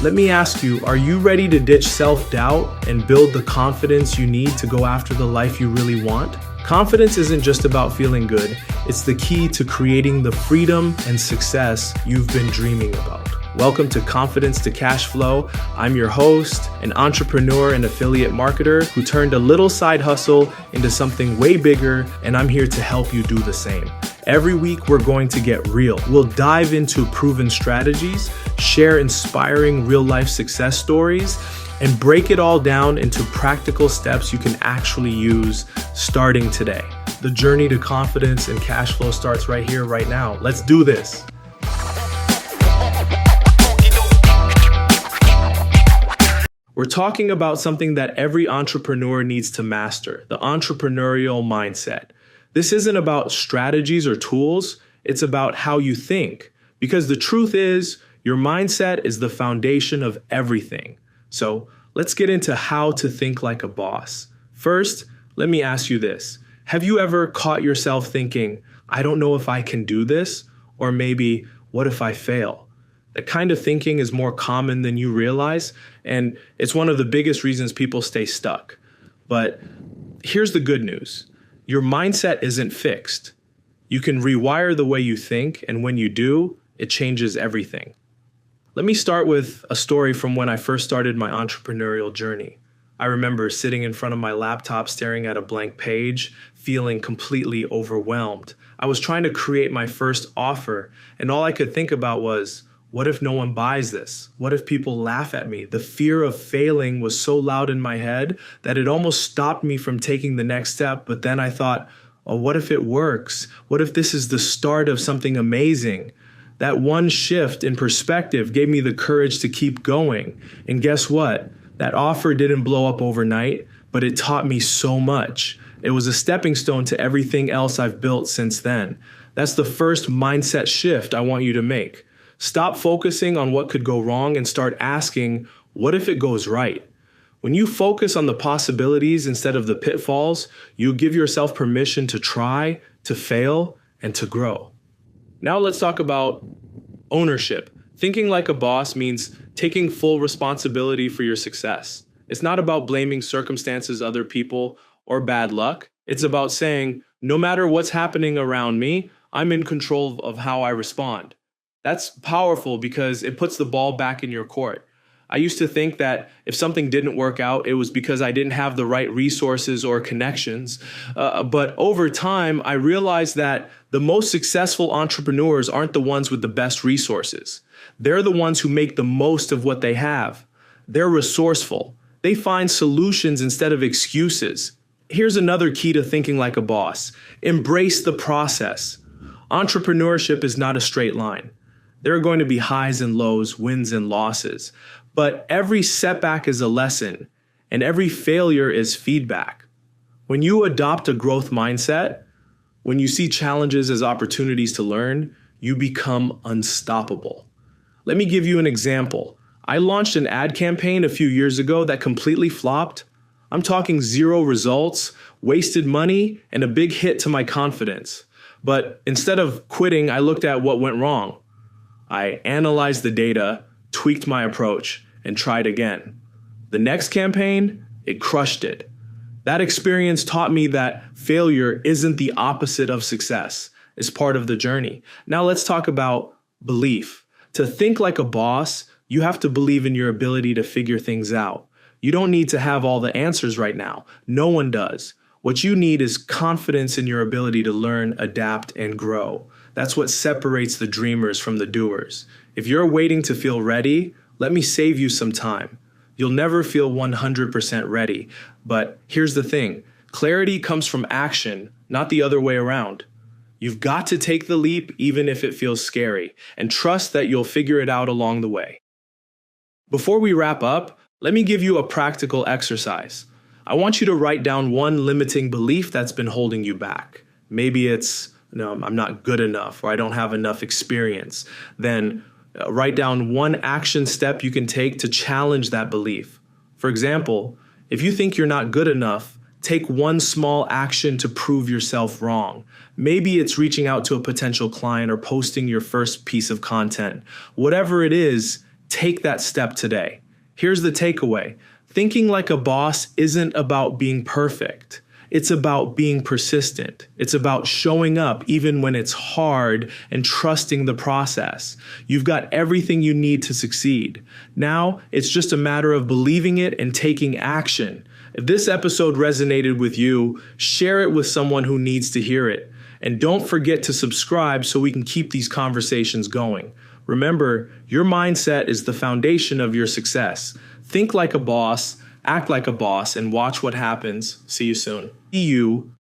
Let me ask you, are you ready to ditch self-doubt and build the confidence you need to go after the life you really want? Confidence isn't just about feeling good, it's the key to creating the freedom and success you've been dreaming about. Welcome to Confidence to Cashflow. I'm your host, an entrepreneur and affiliate marketer who turned a little side hustle into something way bigger, and I'm here to help you do the same. Every week, we're going to get real. We'll dive into proven strategies, share inspiring real-life success stories, and break it all down into practical steps you can actually use starting today. The journey to confidence and cash flow starts right here, right now. Let's do this. We're talking about something that every entrepreneur needs to master, the entrepreneurial mindset. This isn't about strategies or tools, it's about how you think. Because the truth is, your mindset is the foundation of everything. So let's get into how to think like a boss. First, let me ask you this. Have you ever caught yourself thinking, I don't know if I can do this? Or maybe, what if I fail? That kind of thinking is more common than you realize, and it's one of the biggest reasons people stay stuck. But here's the good news. Your mindset isn't fixed. You can rewire the way you think, and when you do, it changes everything. Let me start with a story from when I first started my entrepreneurial journey. I remember sitting in front of my laptop staring at a blank page, feeling completely overwhelmed. I was trying to create my first offer, and all I could think about was, what if no one buys this? What if people laugh at me? The fear of failing was so loud in my head that it almost stopped me from taking the next step. But then I thought, oh, what if it works? What if this is the start of something amazing? That one shift in perspective gave me the courage to keep going. And guess what? That offer didn't blow up overnight, but it taught me so much. It was a stepping stone to everything else I've built since then. That's the first mindset shift I want you to make. Stop focusing on what could go wrong and start asking, what if it goes right? When you focus on the possibilities instead of the pitfalls, you give yourself permission to try, to fail, and to grow. Now let's talk about ownership. Thinking like a boss means taking full responsibility for your success. It's not about blaming circumstances, other people, or bad luck. It's about saying, no matter what's happening around me, I'm in control of how I respond. That's powerful because it puts the ball back in your court. I used to think that if something didn't work out, it was because I didn't have the right resources or connections. But over time, I realized that the most successful entrepreneurs aren't the ones with the best resources. They're the ones who make the most of what they have. They're resourceful. They find solutions instead of excuses. Here's another key to thinking like a boss. Embrace the process. Entrepreneurship is not a straight line. There are going to be highs and lows, wins and losses. But every setback is a lesson, and every failure is feedback. When you adopt a growth mindset, when you see challenges as opportunities to learn, you become unstoppable. Let me give you an example. I launched an ad campaign a few years ago that completely flopped. I'm talking 0 results, wasted money, and a big hit to my confidence. But instead of quitting, I looked at what went wrong. I analyzed the data, tweaked my approach, and tried again. The next campaign, it crushed it. That experience taught me that failure isn't the opposite of success. It's part of the journey. Now let's talk about belief. To think like a boss, you have to believe in your ability to figure things out. You don't need to have all the answers right now. No one does. What you need is confidence in your ability to learn, adapt, and grow. That's what separates the dreamers from the doers. If you're waiting to feel ready, let me save you some time. You'll never feel 100% ready. But here's the thing. Clarity comes from action, not the other way around. You've got to take the leap even if it feels scary, and trust that you'll figure it out along the way. Before we wrap up, let me give you a practical exercise. I want you to write down one limiting belief that's been holding you back. Maybe it's, no, I'm not good enough, or I don't have enough experience. Then write down one action step you can take to challenge that belief. For example, if you think you're not good enough, take one small action to prove yourself wrong. Maybe it's reaching out to a potential client or posting your first piece of content. Whatever it is, Take that step today. Here's the takeaway. Thinking like a boss isn't about being perfect. It's about being persistent. It's about showing up even when it's hard and trusting the process. You've got everything you need to succeed. Now, it's just a matter of believing it and taking action. If this episode resonated with you, share it with someone who needs to hear it. And don't forget to subscribe so we can keep these conversations going. Remember, your mindset is the foundation of your success. Think like a boss, act like a boss, and watch what happens. See you soon. See you